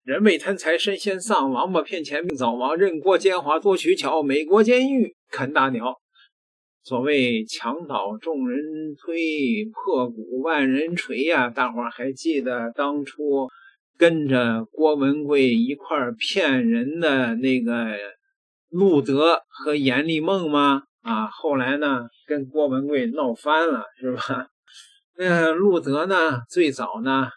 人为贪财身先丧，王八骗钱命早亡，人过奸猾多取巧，美国监狱啃大鸟。所谓墙倒众人推，破鼓万人锤呀，大伙儿还记得当初跟着郭文贵一块骗人的那个路德和阎立梦吗？后来呢跟郭文贵闹翻了，是吧？路德呢最早呢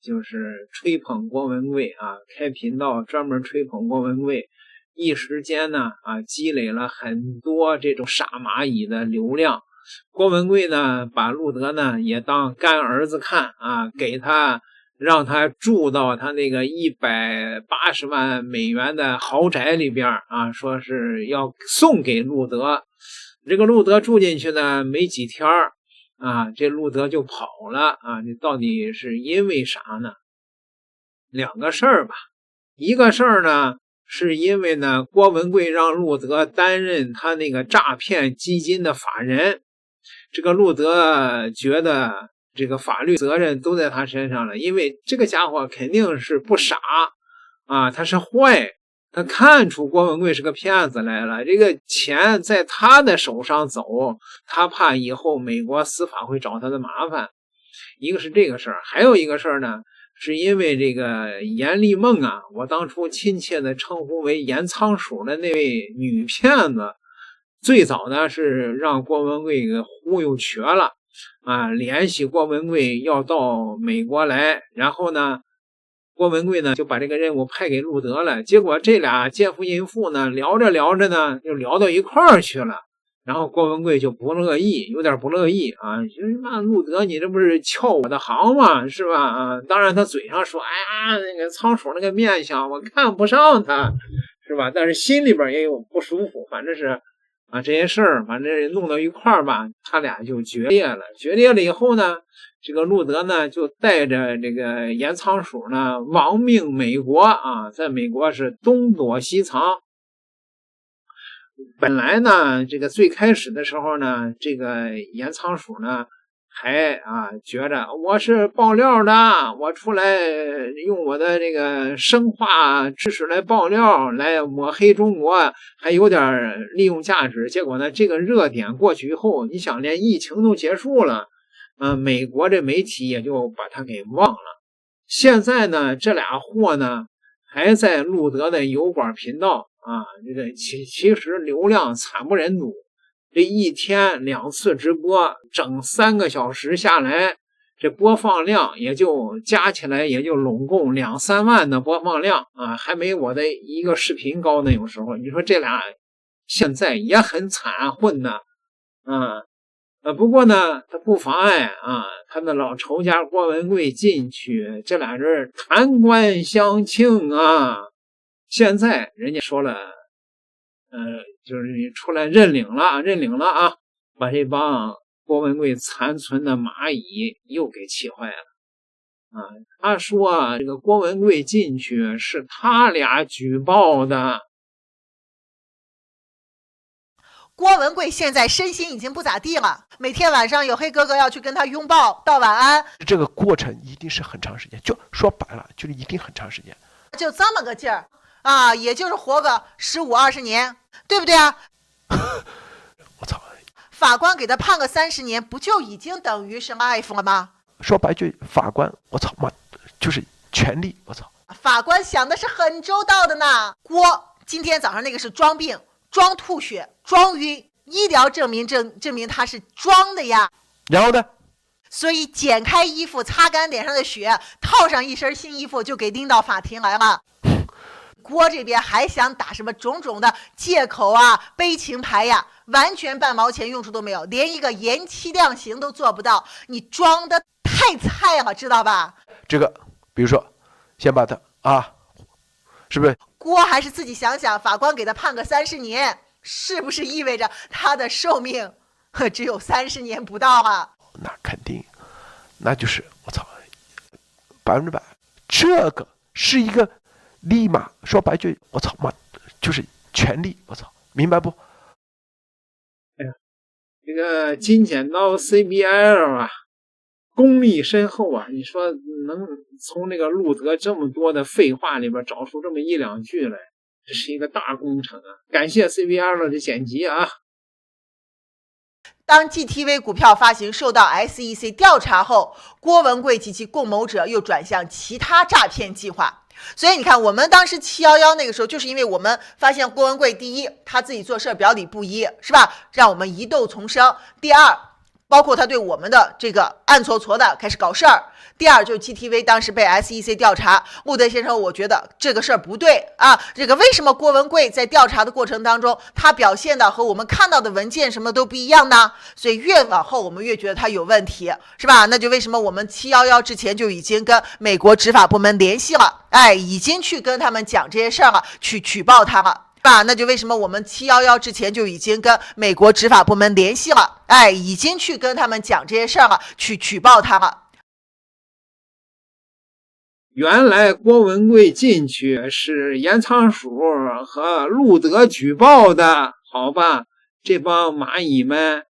就是吹捧郭文贵开频道专门吹捧郭文贵，一时间呢积累了很多这种傻蚂蚁的流量。郭文贵呢把路德呢也当干儿子看给他让他住到他那个180万美元的豪宅里边说是要送给路德。这个路德住进去呢没几天这路德就跑了这到底是因为啥呢？两个事儿吧。一个事儿呢是因为呢郭文贵让路德担任他那个诈骗基金的法人，这个路德觉得这个法律责任都在他身上了，因为这个家伙肯定是不傻他是坏，他看出郭文贵是个骗子来了，这个钱在他的手上走，他怕以后美国司法会找他的麻烦。一个是这个事儿，还有一个事儿呢是因为这个阎立梦我当初亲切的称呼为盐仓鼠的那位女骗子，最早呢是让郭文贵给忽悠瘸了联系郭文贵要到美国来，然后呢郭文贵呢就把这个任务派给路德了，结果这俩奸夫淫妇呢聊着聊着呢就聊到一块儿去了，然后郭文贵就不乐意，有点不乐意就是那路德你这不是撬我的行吗？是吧当然他嘴上说那个仓鼠那个面相我看不上他，是吧？但是心里边也有不舒服，反正是这些事儿反正弄到一块儿吧，他俩就决裂了。决裂了以后呢，这个路德呢就带着这个盐仓鼠呢亡命美国在美国是东躲西藏。本来呢这个最开始的时候呢，这个盐仓鼠呢还觉着我是爆料的，我出来用我的这个生化知识来爆料，来抹黑中国，还有点利用价值。结果呢这个热点过去以后，你想连疫情都结束了美国这媒体也就把他给忘了。现在呢这俩货呢还在路德的油管频道这个其实流量惨不忍睹，这一天2次直播，整3个小时下来，这播放量也就加起来也就拢共2-3万的播放量还没我的一个视频高呢。有时候你说这俩现在也很惨混呢不过呢他不妨碍他的老仇家郭文贵进去，这俩人谈官相庆现在人家说了就是出来认领了把这帮郭文贵残存的蚂蚁又给气坏了他说这个郭文贵进去是他俩举报的。郭文贵现在身心已经不咋地了，每天晚上有黑哥哥要去跟他拥抱道晚安，这个过程一定是很长时间，就说白了就是一定很长时间，就这么个劲儿也就是活个15-20年，对不对我操！法官给他判个30年，不就已经等于是 life 了吗？说白句，法官我操妈就是权力，我操！法官想的是很周到的呢。郭今天早上那个是装病、装吐血、装晕，医疗证明他是装的呀。然后呢？所以剪开衣服，擦干脸上的血，套上一身新衣服，就给拎到法庭来了。郭这边还想打什么种种的借口悲情牌呀，完全半毛钱用处都没有，连一个延期量刑都做不到，你装的太菜了，知道吧？这个比如说先把他是不是郭还是自己想想，法官给他判个30年，是不是意味着他的寿命只有30年不到那肯定，那就是我操100%，这个是一个立马说白句，我操妈，就是权力，我操，明白不？这个金剪刀 CBL 功力深厚啊！你说能从那个路德这么多的废话里边找出这么一两句来，这是一个大工程啊！感谢 CBR 的剪辑啊！当 GTV 股票发行受到 SEC 调查后，郭文贵及其共谋者又转向其他诈骗计划。所以你看，我们当时711那个时候，就是因为我们发现郭文贵，第一，他自己做事表里不一，是吧？让我们疑窦丛生。第二，包括他对我们的这个暗搓搓的开始搞事儿。第二，就是 GTV 当时被 SEC 调查，穆德先生，我觉得这个事儿不对啊。这个为什么郭文贵在调查的过程当中，他表现的和我们看到的文件什么都不一样呢？所以越往后我们越觉得他有问题，是吧？那就为什么我们711之前就已经跟美国执法部门联系了，已经去跟他们讲这些事儿了，去举报他了。那就为什么我们711之前就已经跟美国执法部门联系了，已经去跟他们讲这些事儿了，去举报他了。原来郭文贵进去是严仓鼠和路德举报的，好吧？这帮蚂蚁们，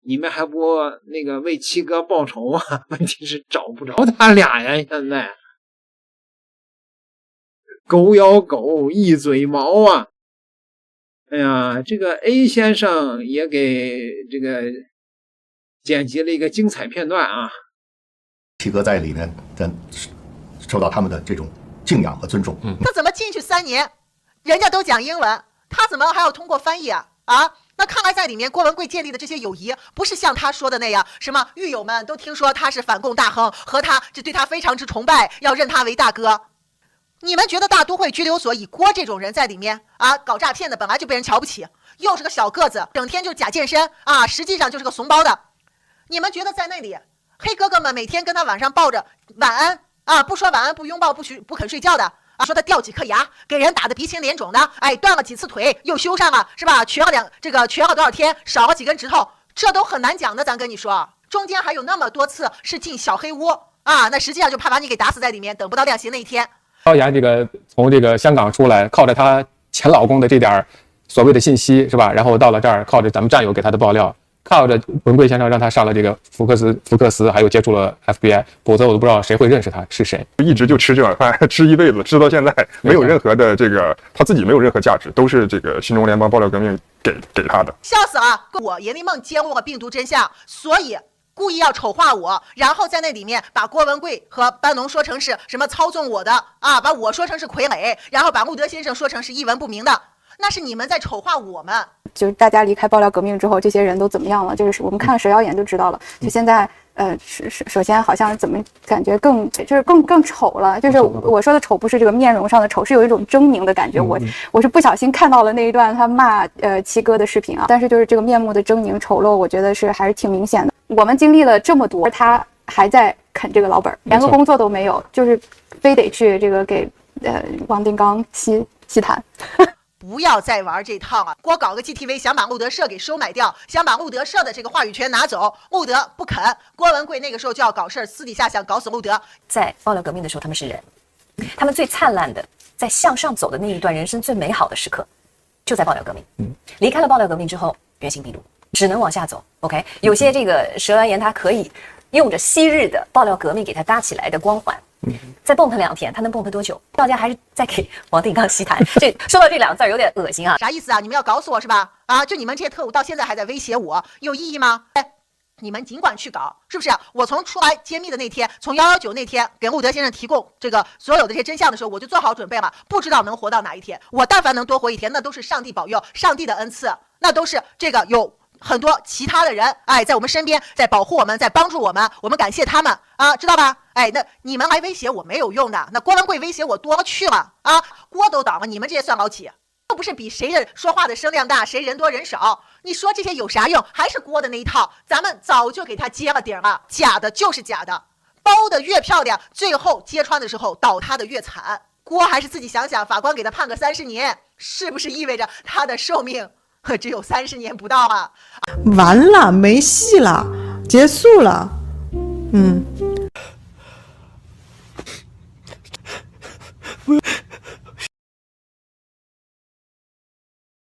你们还不那个为七哥报仇啊？问题是找不着他俩呀，现在狗咬狗，一嘴毛啊！哎呀，这个 A 先生也给这个剪辑了一个精彩片段啊。七哥在里面受到他们的这种敬仰和尊重。他怎么进去3年，人家都讲英文，他怎么还要通过翻译啊？那看来在里面郭文贵建立的这些友谊，不是像他说的那样，什么狱友们都听说他是反共大亨，和他就对他非常之崇拜，要认他为大哥。你们觉得大都会拘留所以郭这种人在里面搞诈骗的本来就被人瞧不起，又是个小个子，整天就假健身实际上就是个怂包的。你们觉得在那里黑哥哥们每天跟他晚上抱着晚安不说晚安，不拥抱，不肯睡觉的说他掉几颗牙，给人打得鼻青脸肿的，断了几次腿又修上了，是吧？瘸了多少天，少了几根指头，这都很难讲的。咱跟你说，中间还有那么多次是进小黑屋那实际上就怕把你给打死在里面，等不到量刑那一天。高岩这个从这个香港出来，靠着她前老公的这点所谓的信息是吧？然后到了这儿，靠着咱们战友给他的爆料，靠着文贵先生让他上了这个福克斯，还有接触了 FBI， 否则我都不知道谁会认识他是谁。一直就吃这碗饭，吃一辈子，吃到现在没有任何的这个他自己没有任何价值，都是这个新中联邦爆料革命给他的。笑死了！我阎立梦揭露了病毒真相，所以故意要丑化我，然后在那里面把郭文贵和班农说成是什么操纵我的把我说成是傀儡，然后把穆德先生说成是一文不名的，那是你们在丑化我们。就是大家离开爆料革命之后，这些人都怎么样了？就是我们看了蛇妖眼就知道了。就现在，首先好像怎么感觉更丑了？就是我说的丑不是这个面容上的丑，是有一种狰狞的感觉。我是不小心看到了那一段他骂七哥的视频但是就是这个面目的狰狞丑陋，我觉得还是挺明显的。我们经历了这么多，他还在啃这个老本，连个工作都没有，就是非得去这个给王定刚吸痰。不要再玩这套了！郭搞个 GTV， 想把路德社给收买掉，想把路德社的这个话语权拿走，路德不肯。郭文贵那个时候就要搞事儿，私底下想搞死路德。在爆料革命的时候，他们是人，他们最灿烂的，在向上走的那一段人生最美好的时刻，就在爆料革命。离开了爆料革命之后，原形毕露，只能往下走。OK， 有些这个蛇丸炎，它可以用着昔日的爆料革命给它搭起来的光环。再蹦跶2天，他能蹦跶多久？到家还是在给王定刚吸痰。这说到这2个字有点恶心啊！啥意思啊？你们要搞死我是吧？就你们这些特务到现在还在威胁我，有意义吗？你们尽管去搞，是不是我从出来揭秘的那天，从119那天给路德先生提供这个所有的这些真相的时候，我就做好准备了，不知道能活到哪一天。我但凡能多活一天，那都是上帝保佑，上帝的恩赐，那都是这个有很多其他的人在我们身边，在保护我们，在帮助我们，我们感谢他们知道吧？那你们来威胁我没有用的，那郭文贵威胁我多了去了锅都倒了，你们这些算老几？又不是比谁的说话的声量大，谁人多人少，你说这些有啥用？还是郭的那一套，咱们早就给他揭了底了，假的就是假的，包的越漂亮，最后揭穿的时候倒塌的越惨。郭还是自己想想，法官给他判个30年，是不是意味着他的寿命只有30年不到啊？完了，没戏了，结束了。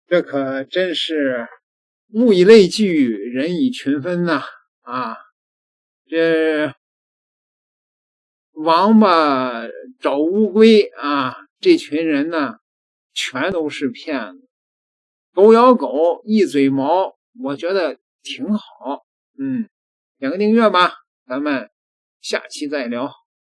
这可真是物以类聚，人以群分呐！这王八找乌龟啊，这群人呢全都是骗子。狗咬狗一嘴毛，我觉得挺好。点个订阅吧，咱们下期再聊。